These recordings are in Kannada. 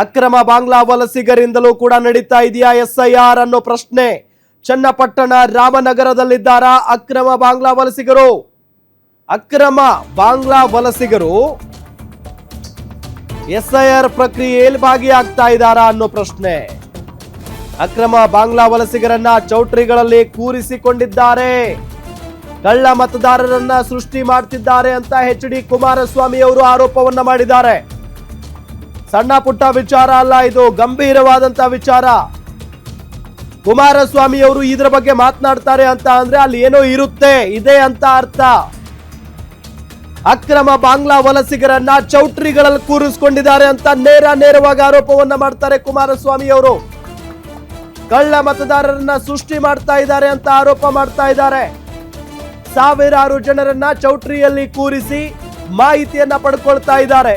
ಅಕ್ರಮ ಬಾಂಗ್ಲಾ ವಲಸಿಗರಿಂದಲೂ ಕೂಡ ನಡೀತಾ ಇದೆಯಾ SIR ಅನ್ನೋ ಪ್ರಶ್ನೆ. ಚನ್ನಪಟ್ಟಣ ರಾಮನಗರದಲ್ಲಿದ್ದಾರಾ ಅಕ್ರಮ ಬಾಂಗ್ಲಾ ವಲಸಿಗರು? ಅಕ್ರಮ ಬಾಂಗ್ಲಾ ವಲಸಿಗರು SIR ಪ್ರಕ್ರಿಯೆಯಲ್ಲಿ ಭಾಗಿಯಾಗ್ತಾ ಇದ್ದಾರಾ ಅನ್ನೋ ಪ್ರಶ್ನೆ. ಅಕ್ರಮ ಬಾಂಗ್ಲಾ ವಲಸಿಗರನ್ನ ಚೌಟ್ರಿಗಳಲ್ಲಿ ಕೂರಿಸಿಕೊಂಡಿದ್ದಾರೆ, ಕಳ್ಳ ಮತದಾರರನ್ನ ಸೃಷ್ಟಿ ಮಾಡ್ತಿದ್ದಾರೆ ಅಂತ HD ಕುಮಾರಸ್ವಾಮಿ ಅವರು ಆರೋಪವನ್ನ ಮಾಡಿದ್ದಾರೆ. ಸಣ್ಣ ಪುಟ್ಟ ವಿಚಾರ ಅಲ್ಲ, ಇದು ಗಂಭೀರವಾದಂತ ವಿಚಾರ. ಕುಮಾರಸ್ವಾಮಿ ಅವರು ಇದರ ಬಗ್ಗೆ ಮಾತನಾಡ್ತಾರೆ ಅಂತ ಅಂದ್ರೆ ಅಲ್ಲಿ ಏನೋ ಇದೆ ಅಂತ ಅರ್ಥ. ಅಕ್ರಮ ಬಾಂಗ್ಲಾ ವಲಸಿಗರನ್ನ ಚೌಟ್ರಿಗಳಲ್ಲಿ ಕೂರಿಸಿಕೊಂಡಿದ್ದಾರೆ ಅಂತ ನೇರವಾಗಿ ಆರೋಪವನ್ನ ಮಾಡ್ತಾರೆ ಕುಮಾರಸ್ವಾಮಿ ಅವರು. ಕಳ್ಳ ಮತದಾರರನ್ನ ಸೃಷ್ಟಿ ಮಾಡ್ತಾ ಇದ್ದಾರೆ ಅಂತ ಆರೋಪ ಮಾಡ್ತಾ ಇದ್ದಾರೆ. ಸಾವಿರಾರು ಜನರನ್ನ ಚೌಟ್ರಿಯಲ್ಲಿ ಕೂರಿಸಿ ಮಾಹಿತಿಯನ್ನ ಪಡ್ಕೊಳ್ತಾ ಇದ್ದಾರೆ.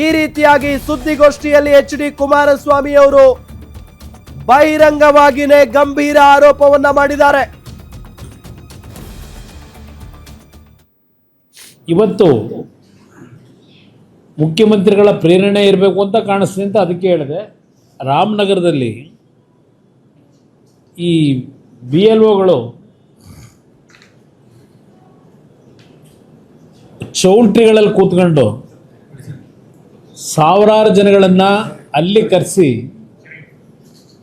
ಈ ರೀತಿಯಾಗಿ ಸುದ್ದಿಗೋಷ್ಠಿಯಲ್ಲಿ HD ಕುಮಾರಸ್ವಾಮಿ ಅವರು ಬಹಿರಂಗವಾಗಿಯೇ ಗಂಭೀರ ಆರೋಪವನ್ನ ಮಾಡಿದ್ದಾರೆ. ಇವತ್ತು ಮುಖ್ಯಮಂತ್ರಿಗಳ ಪ್ರೇರಣೆ ಇರಬೇಕು ಅಂತ ಕಾಣಿಸ್ತದೆ ಅಂತ ಅದಕ್ಕೆ ಹೇಳಿದೆ. ರಾಮನಗರದಲ್ಲಿ ಈ BLOಗಳು ಚೌಲ್ಟ್ರಿಗಳಲ್ಲಿ ಕೂತ್ಕೊಂಡು ಸಾವಿರಾರು ಜನಗಳನ್ನು ಅಲ್ಲಿ ಕರೆಸಿ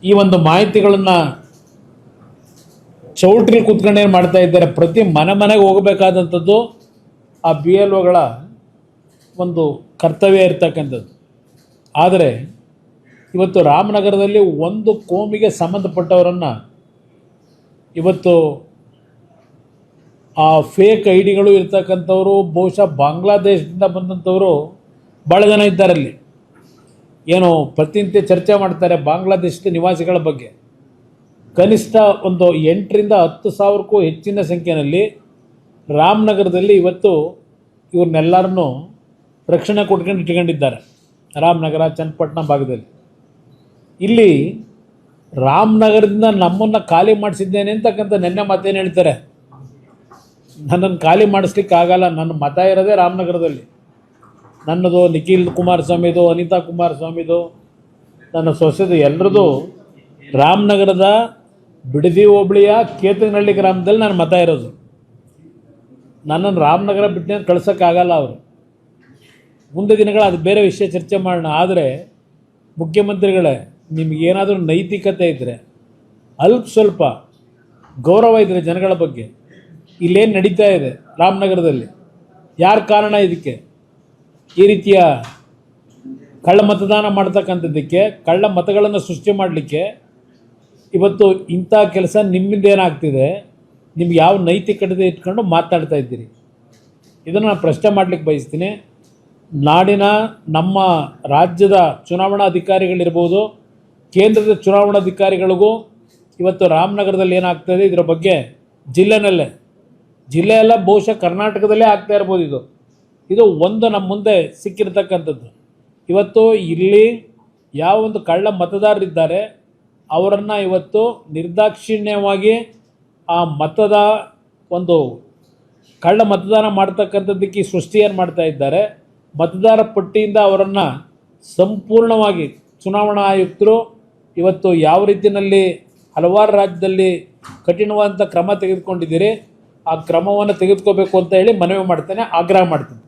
ಈ ಒಂದು ಮಾಹಿತಿಗಳನ್ನು ಚೌಲ್ಟ್ರಿಲಿ ಕೂತ್ಕೊಂಡು ಏನು ಮಾಡ್ತಾ ಇದ್ದಾರೆ, ಪ್ರತಿ ಮನೆಗೆ ಹೋಗಬೇಕಾದಂಥದ್ದು ಆ BLOಗಳ ಒಂದು ಕರ್ತವ್ಯ ಇರ್ತಕ್ಕಂಥದ್ದು. ಆದರೆ ಇವತ್ತು ರಾಮನಗರದಲ್ಲಿ ಒಂದು ಕೋಮಿಗೆ ಸಂಬಂಧಪಟ್ಟವರನ್ನು ಇವತ್ತು ಆ ಫೇಕ್ ಐಡಿಗಳು ಇರ್ತಕ್ಕಂಥವರು ಬಹುಶಃ ಬಾಂಗ್ಲಾದೇಶದಿಂದ ಬಂದಂಥವರು ಭಾಳ ಜನ ಇದ್ದಾರಲ್ಲಿ. ಏನು ಪ್ರತಿನಿತ್ಯ ಚರ್ಚೆ ಮಾಡ್ತಾರೆ ಬಾಂಗ್ಲಾದೇಶದ ನಿವಾಸಿಗಳ ಬಗ್ಗೆ. ಕನಿಷ್ಠ ಒಂದು 8ರಿಂದ 10,000ಕ್ಕೂ ಹೆಚ್ಚಿನ ಸಂಖ್ಯೆಯಲ್ಲಿ ರಾಮನಗರದಲ್ಲಿ ಇವತ್ತು ಇವ್ರನ್ನೆಲ್ಲರನ್ನೂ ರಕ್ಷಣೆ ಕೊಟ್ಕೊಂಡು ಇಟ್ಕೊಂಡಿದ್ದಾರೆ. ರಾಮನಗರ ಚನ್ನಪಟ್ಟಣ ಭಾಗದಲ್ಲಿ ಇಲ್ಲಿ ರಾಮನಗರದಿಂದ ನಮ್ಮನ್ನು ಖಾಲಿ ಮಾಡಿಸಿದ್ದೇನೆ ಅಂತಕ್ಕಂಥ ನೆನ್ನೆ ಮಾತೇನು ಹೇಳ್ತಾರೆ. ನನ್ನನ್ನು ಖಾಲಿ ಮಾಡಿಸ್ಲಿಕ್ಕೆ ಆಗಲ್ಲ, ನನ್ನ ಮತ ಇರೋದೇ ರಾಮನಗರದಲ್ಲಿ. ನನ್ನದು, ನಿಖಿಲ್ ಕುಮಾರಸ್ವಾಮಿದು, ಅನಿತಾ ಕುಮಾರಸ್ವಾಮಿದು, ನನ್ನ ಸೊಸೆದು, ಎಲ್ಲರದು ರಾಮನಗರದ ಬಿಡದಿ ಹೋಬಳಿಯ ಕೇತನಹಳ್ಳಿ ಗ್ರಾಮದಲ್ಲಿ ನನ್ನ ಮತ ಇರೋದು. ನನ್ನನ್ನು ರಾಮನಗರ ಬಿಟ್ಟು ಕಳ್ಸೋಕ್ಕಾಗಲ್ಲ ಅವರು. ಮುಂದೆ ದಿನಗಳು ಅದು ಬೇರೆ ವಿಷಯ ಚರ್ಚೆ ಮಾಡೋಣ. ಆದರೆ ಮುಖ್ಯಮಂತ್ರಿಗಳೇ, ನಿಮಗೇನಾದರೂ ನೈತಿಕತೆ ಇದ್ದರೆ, ಸ್ವಲ್ಪ ಗೌರವ ಇದ್ದರೆ ಜನಗಳ ಬಗ್ಗೆ, ಇಲ್ಲೇನು ನಡೀತಾ ಇದೆ ರಾಮನಗರದಲ್ಲಿ, ಯಾರ ಕಾರಣ ಇದಕ್ಕೆ, ಈ ರೀತಿಯ ಕಳ್ಳ ಮತದಾನ ಮಾಡ್ತಕ್ಕಂಥದ್ದಕ್ಕೆ, ಕಳ್ಳ ಮತಗಳನ್ನು ಸೃಷ್ಟಿ ಮಾಡಲಿಕ್ಕೆ ಇವತ್ತು ಇಂಥ ಕೆಲಸ ನಿಮ್ಮಿಂದ ಏನಾಗ್ತಿದೆ, ನಿಮ್ಗೆ ಯಾವ ನೈತಿಕತೆ ಇಟ್ಕೊಂಡು ಮಾತಾಡ್ತಾ ಇದ್ದೀರಿ, ಇದನ್ನು ನಾನು ಪ್ರಶ್ನೆ ಮಾಡಲಿಕ್ಕೆ ಬಯಸ್ತೀನಿ. ನಾಡಿನ ನಮ್ಮ ರಾಜ್ಯದ ಚುನಾವಣಾಧಿಕಾರಿಗಳಿರ್ಬೋದು, ಕೇಂದ್ರದ ಚುನಾವಣಾಧಿಕಾರಿಗಳಿಗೂ ಇವತ್ತು ರಾಮನಗರದಲ್ಲಿ ಏನಾಗ್ತಾಯಿದೆ ಇದರ ಬಗ್ಗೆ ಜಿಲ್ಲೆಯೆಲ್ಲ ಬಹುಶಃ ಕರ್ನಾಟಕದಲ್ಲೇ ಆಗ್ತಾ ಇರ್ಬೋದು. ಇದು ಒಂದು ನಮ್ಮ ಮುಂದೆ ಸಿಕ್ಕಿರ್ತಕ್ಕಂಥದ್ದು. ಇವತ್ತು ಇಲ್ಲಿ ಯಾವ ಒಂದು ಕಳ್ಳ ಮತದಾರರಿದ್ದಾರೆ ಅವರನ್ನು ಇವತ್ತು ನಿರ್ದಾಕ್ಷಿಣ್ಯವಾಗಿ ಆ ಮತದ ಒಂದು ಕಳ್ಳ ಮತದಾನ ಮಾಡ್ತಕ್ಕಂಥದ್ದಕ್ಕೆ ಸೃಷ್ಟಿಯನ್ನು ಮಾಡ್ತಾ ಇದ್ದಾರೆ. ಮತದಾರ ಪಟ್ಟಿಯಿಂದ ಅವರನ್ನು ಸಂಪೂರ್ಣವಾಗಿ ಚುನಾವಣಾ ಆಯುಕ್ತರು ಇವತ್ತು ಯಾವ ರೀತಿಯಲ್ಲಿ ಹಲವಾರು ರಾಜ್ಯದಲ್ಲಿ ಕಠಿಣವಾದಂಥ ಕ್ರಮ ತೆಗೆದುಕೊಂಡಿದ್ದೀರಿ, ಆ ಕ್ರಮವನ್ನು ತೆಗೆದುಕೋಬೇಕು ಅಂತ ಹೇಳಿ ಮನವಿ ಮಾಡ್ತೇನೆ, ಆಗ್ರಹ ಮಾಡ್ತೇನೆ.